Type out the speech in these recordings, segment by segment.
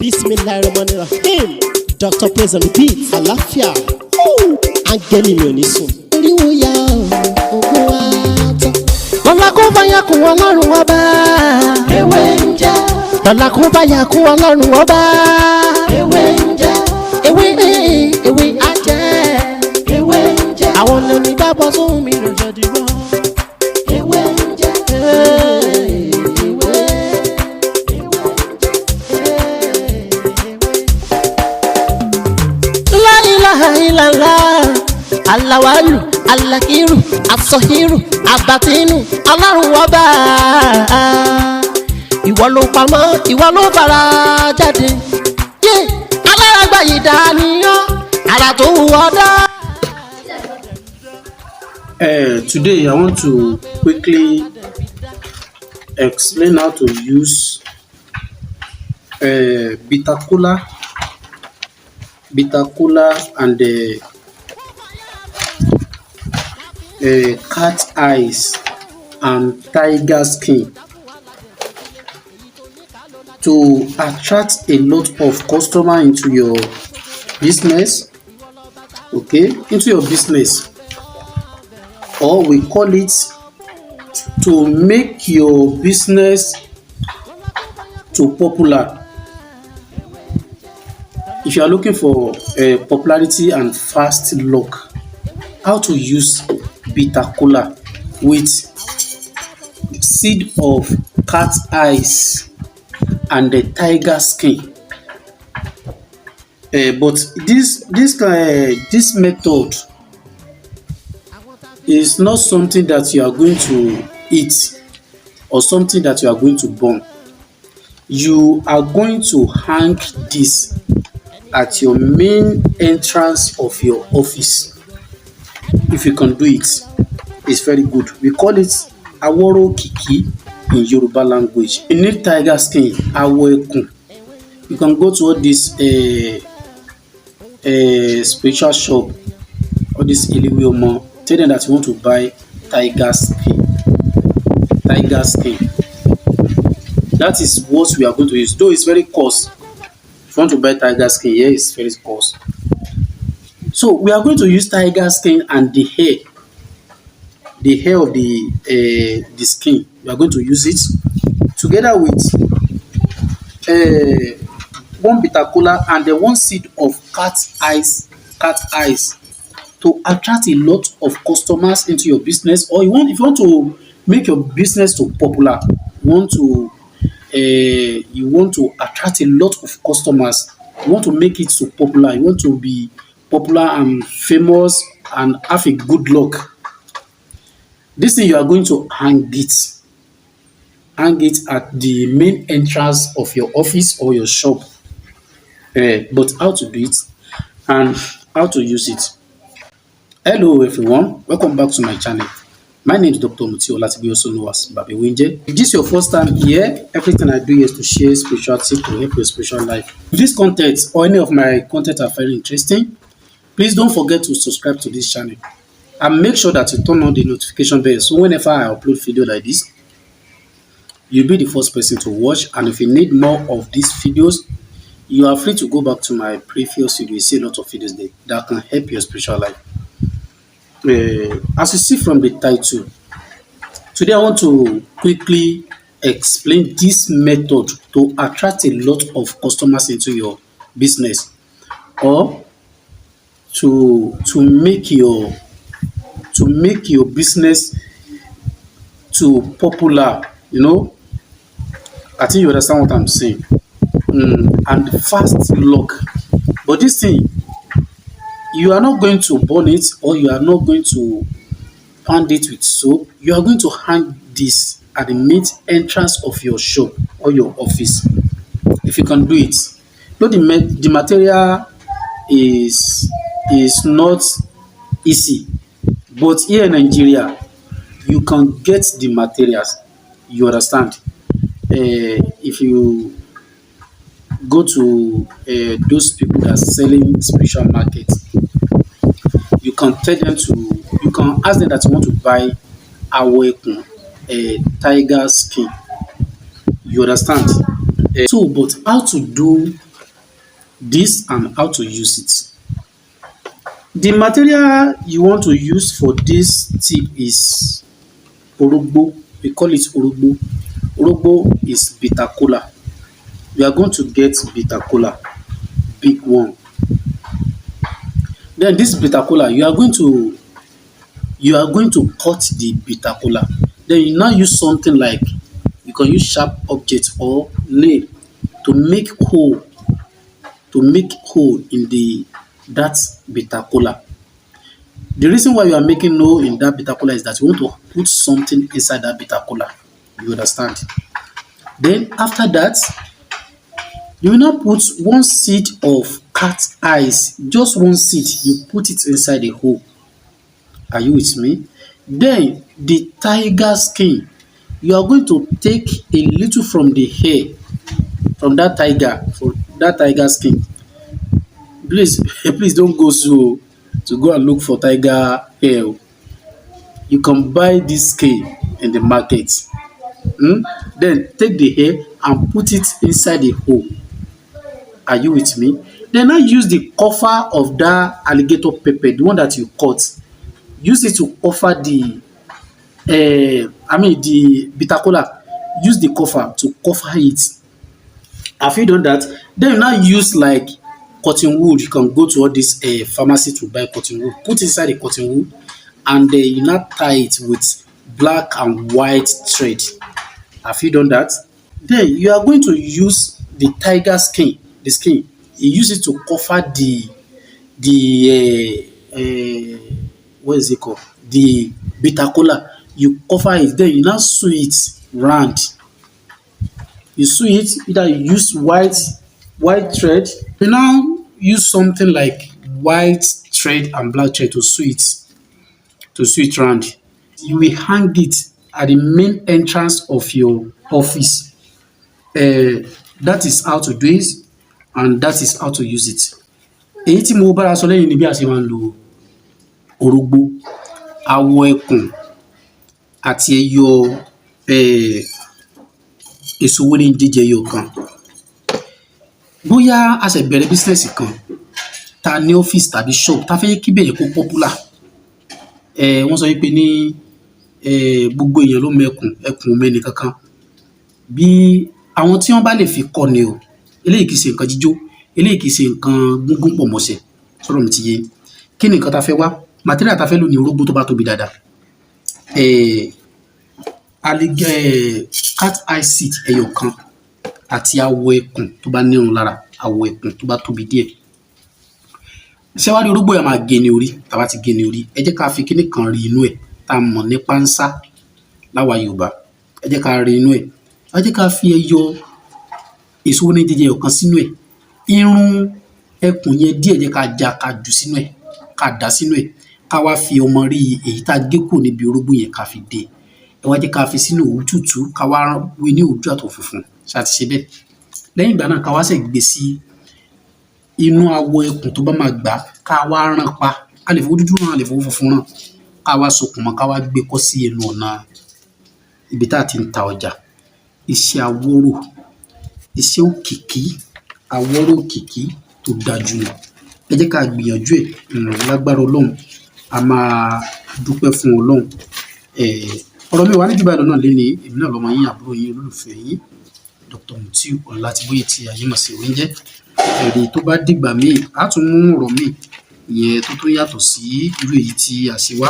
Bismillahirrahmanirrahim. Dr. Praise and Repeat. Àlàáfíà. Áńgẹ́lì mi ò ní sùn. Oríwo ya ògùn wa tán. Lọ́la kó bá yà kún Ọlọ́run ọba. Ewé ń jẹ́. Lọ́la kó bá yà kún Ọlọ́run ọba. Ewé ń jẹ́. Ewé á jẹ́. Ewé ń jẹ́. Àwọn ọ̀nà ìgbàgbọ́ sóhun mi ló jọ dìrọ̀. Ewé ń jẹ́. Alawalu, alakiru, asohiru, abatinu, Ọlọ́run ọba. Ìwọ ló pamọ́, ìwọ ló fara jáde. Aláràgbà yìí dàníyàn, àrà tó wù ọ́ dá. Today I want to quickly explain how to use bitter cola and cat eyes and tiger skin to attract a lot of customer into your business, or we call it to make your business to popular. If you are looking for popularity and fast luck, how to use bitter cola with seed of cat eyes and the tiger skin. But this method is not something that you are going to eat or something that you are going to burn. You are going to hang this at your main entrance of your office. If you can do it, it's very good. We call it aworo kiki in Yoruba language. You need tiger skin, awekun. You can go to all this spiritual shop, all this Iliwiomo, tell them that you want to buy tiger skin. That is what we are going to use. Though it's very cost. If you want to buy tiger skin, yeah, it's very cost. So we are going to use tiger skin and the hair of the skin. We are going to use it together with one bitter cola and the one seed of cat eyes to attract a lot of customers into your business. Or if you want to make your business to popular, you want to attract a lot of customers. You want to make it so popular. You want to be popular and famous and have a good luck. This thing you are going to hang it at the main entrance of your office or your shop. But how to do it and how to use it. Hello everyone, welcome back to my channel. My name is Dr. Muti, also known as Babi Winje. If this is your first time here, everything I do is to share spirituality to help your spiritual life. If this content or any of my content are very interesting, please don't forget to subscribe to this channel and make sure that you turn on the notification bell so whenever I upload video like this, you'll be the first person to watch. And if you need more of these videos, you are free to go back to my previous video. You see a lot of videos there that can help your spiritual life. As you see from the title, today I want to quickly explain this method to attract a lot of customers into your business, or to make your business to popular. I think you understand what I'm saying. And fast luck. But this thing, you are not going to burn it, or you are not going to pound it with soap. You are going to hang this at the main entrance of your shop or your office. If you can do it. Though the material is not easy, but here in Nigeria, you can get the materials. You understand? If you go to those people that are selling spiritual markets, you can tell them you can ask them that you want to buy awekun, tiger skin. You understand? So, but how to do this and how to use it. The material you want to use for this tip is orogbo. We call it orogbo. Orogbo is bitter kola. You are going to get bitter kola, big one. Then this bitter kola, you are going to cut the bitter kola. Then you now use something like, you can use sharp object or nail to make hole in that bitter kola. The reason why you are making hole in that bitter kola is that you want to put something inside that bitter kola. You understand? Then after that, you will now put one seed of cat eyes, just one seed. You put it inside the hole. Are you with me? Then the tiger skin, you are going to take a little from the hair, from that tiger skin. Please don't go to go and look for tiger hair. You can buy this skin in the market. Then take the hair and put it inside the hole. Are you with me? Then I use the cover of that alligator pepper, the one that you cut. Use it to cover the bitter kola. Use the cover to cover it. Have you done that? Then you now use like cotton wool. You can go to all this pharmacy to buy cotton wool. Put inside the cotton wool, and you now tie it with black and white thread. Have you done that? Then you are going to use the tiger skin, the skin. You use it to cover the what is it called? The bitter kola. You cover it. Then you now sew it round. You sew it. Either you use white thread. You now use something like white thread and black thread to sew it round. You will hang it at the main entrance of your office. That is how to do it, and that is how to use it. Èyí tí mo bára sọ lẹ́yìn ni bí a ṣe máa ń lo orógbó, awọ ẹkùn àti ẹyọ èso owó ní jíjẹ ẹyọ kan. Bóyá a ṣẹ̀ bẹ̀rẹ̀ business kan, ta ní ọ́fíìsì tàbí shop ta fẹ́ kí bẹ̀yẹn kó popular. Wọ́n sọ wípé ní gbogbo èèyàn ló mọ ẹkùn mẹ́ni kankan. Bí àwọn tí wọ́n bá lè fi kọ́ ni o, eléyìí kìí ṣe nǹkan jíjó, eléyìí kìí ṣe nǹkan gúngún pọ̀ mọ́ṣẹ́. Sọ̀rọ̀ mi ti yé. Kí ni nǹkan ta fẹ́ wá? Material ta fẹ́ lò ní orógbó tó bá tóbi dáadáa. Cat eye seed ẹyọ kan àti awọ ẹkùn tó bá ní irun lára, awọ ẹkùn tó bá tóbi díẹ̀. Ṣé wá rí orógbó yẹn máa gé ní orí? Tá bá ti gé ní orí, ẹ jẹ́ ká fi kíní kan rí inú ẹ̀ tá mọ̀ ní pánsá láwa Yorùbá. Ẹ jẹ́ ká rí inú ẹ̀. Ẹ jẹ́ ká fi ẹyọ èso ní jíjẹ ọ̀kan sínú ẹ̀. Irun ẹkùn yẹn díẹ̀ jẹ́ ká já ká jù sínú ẹ̀, ká dà sínú ẹ̀. Ká wá fi ọmọ rí èyí tá gé kúrò níbi orógbó yẹn ká fi dé. Ẹ wá jẹ́ ká fi sínú òwú tútù, ká wá wé ní òwú àtọ̀ funfun. Ṣé a ti ṣe bẹ́ẹ̀? Lẹ́yìn ìgbà náà ká wá ṣẹ̀ gbé sí inú awọ ẹkùn tó bá máa gbà, ká wá rán pa. A lè fowó dúdú rán, a lè fowó funfun rán. Ká wá sokùn mọ́, ká wá gbé kọ́ sí ẹnu ọ̀nà ibi tá ti ń ta ọjà. Iṣẹ́ awórò, iṣẹ́ òkìkí, awórò òkìkí tó dájú ni. Ẹ jẹ́ ká gbìyànjú ẹ̀. Lágbára Ọlọ́run, a máa dúpẹ́ fún Ọlọ́run. Ọ̀rọ̀ mi wà ní jù báyìí lọ náà lénìí. Èmi náà lọmọ yín, àbúrò yín, olólùfẹ́ yín, Dr. Mutiu Ọlátíbóyè tí ayé mọ̀ sí Oúnjẹ. Ẹ̀rí tó bá dìgbà míì, á tún mú ọ̀rọ̀ míì ìyẹn tó yàtọ̀ sí irú èyí tí a ṣe wá.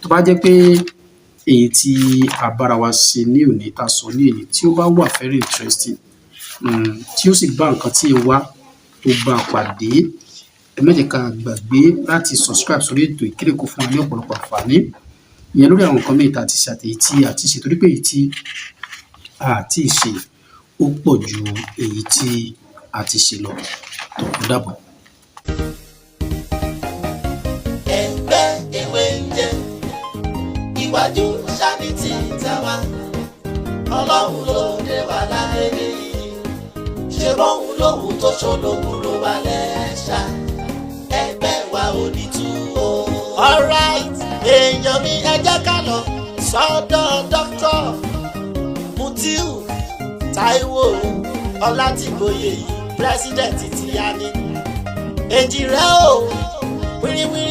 Tó bá jẹ́ pé èyí tí a bára wa ṣe ní òní, tá sọ ní èyí tí ó bá wà very interesting, tí ó sì bá nǹkan tí ẹ wá tó bá pàdé, ẹ má jẹ́ ká gbàgbé láti subscribe sórí ètò ìkéde kó fún wa ní ọ̀pọ̀lọpọ̀ àǹfààní ìyẹn lórí àwọn nǹkan mìíràn tá ti ṣe àti èyí tí a ti ṣe, torí pé èyí tí a ti ṣe ó pọ̀ ju èyí tí a ti ṣe lọ. Ó dàbọ̀. Ẹgbẹ́ ewé ń jẹ iwájú sábì tí tàwa Ọlọ́run ló dé wà láyé nìyí, ṣe bóun lóhun tó ṣológun ló wà lẹ́ṣà, ẹgbẹ́ wa ò ní tú o. Alright, èèyàn mi ẹ jẹ́ ká lọ sọ́dọ̀ Dr. Mutiu Táíwò Ọlátíbóyè yìí, pírẹ́sídẹ̀ntì tí a ní. èjì rẹ o wíríwírí